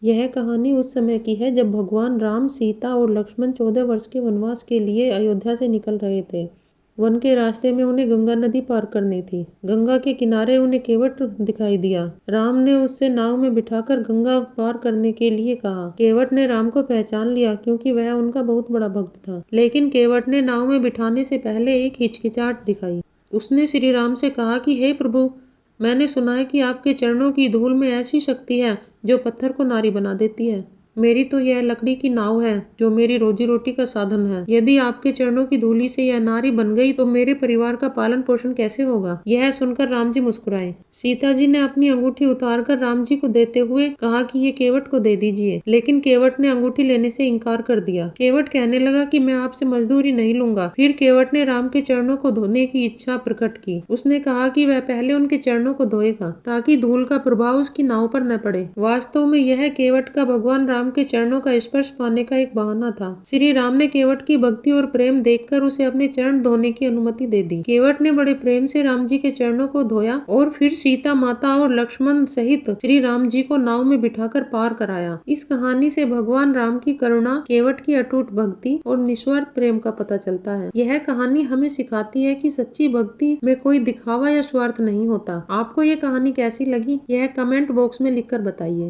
यह कहानी उस समय की है जब भगवान राम, सीता और लक्ष्मण 14 वर्ष के वनवास के लिए अयोध्या से निकल रहे थे। वन के रास्ते में उन्हें गंगा नदी पार करनी थी। गंगा के किनारे उन्हें केवट दिखाई दिया। राम ने उससे नाव में बिठाकर गंगा पार करने के लिए कहा। केवट ने राम को पहचान लिया क्योंकि वह उनका बहुत बड़ा भक्त था। लेकिन केवट ने नाव में बिठाने से पहले एक हिचकिचाहट दिखाई। उसने श्री राम से कहा कि हे प्रभु, मैंने सुना है कि आपके चरणों की धूल में ऐसी शक्ति है जो पत्थर को नारी बना देती है। मेरी तो यह लकड़ी की नाव है जो मेरी रोजी रोटी का साधन है। यदि आपके चरणों की धूली से यह नारी बन गई तो मेरे परिवार का पालन पोषण कैसे होगा। यह सुनकर राम जी मुस्कुराए। सीता जी ने अपनी अंगूठी उतारकर राम जी को देते हुए कहा कि ये केवट को दे दीजिए, लेकिन केवट ने अंगूठी लेने से इनकार कर दिया। केवट कहने लगा कि मैं आपसे मजदूरी नहीं लूंगा। फिर केवट ने राम के चरणों को धोने की इच्छा प्रकट की। उसने कहा कि वह पहले उनके चरणों को धोएगा ताकि धूल का प्रभाव उसकी नाव पर न पड़े। वास्तव में यह केवट का भगवान राम के चरणों का स्पर्श पाने का एक बहाना था। श्री राम ने केवट की भक्ति और प्रेम देखकर उसे अपने चरण धोने की अनुमति दे दी। केवट ने बड़े प्रेम से राम जी के चरणों को धोया और फिर सीता माता और लक्ष्मण सहित श्री राम जी को नाव में बिठाकर पार कराया। इस कहानी से भगवान राम की करुणा, केवट की अटूट भक्ति और निस्वार्थ प्रेम का पता चलता है। यह कहानी हमें सिखाती है कि सच्ची भक्ति में कोई दिखावा या स्वार्थ नहीं होता। आपको यह कहानी कैसी लगी, यह कमेंट बॉक्स में लिखकर बताइए।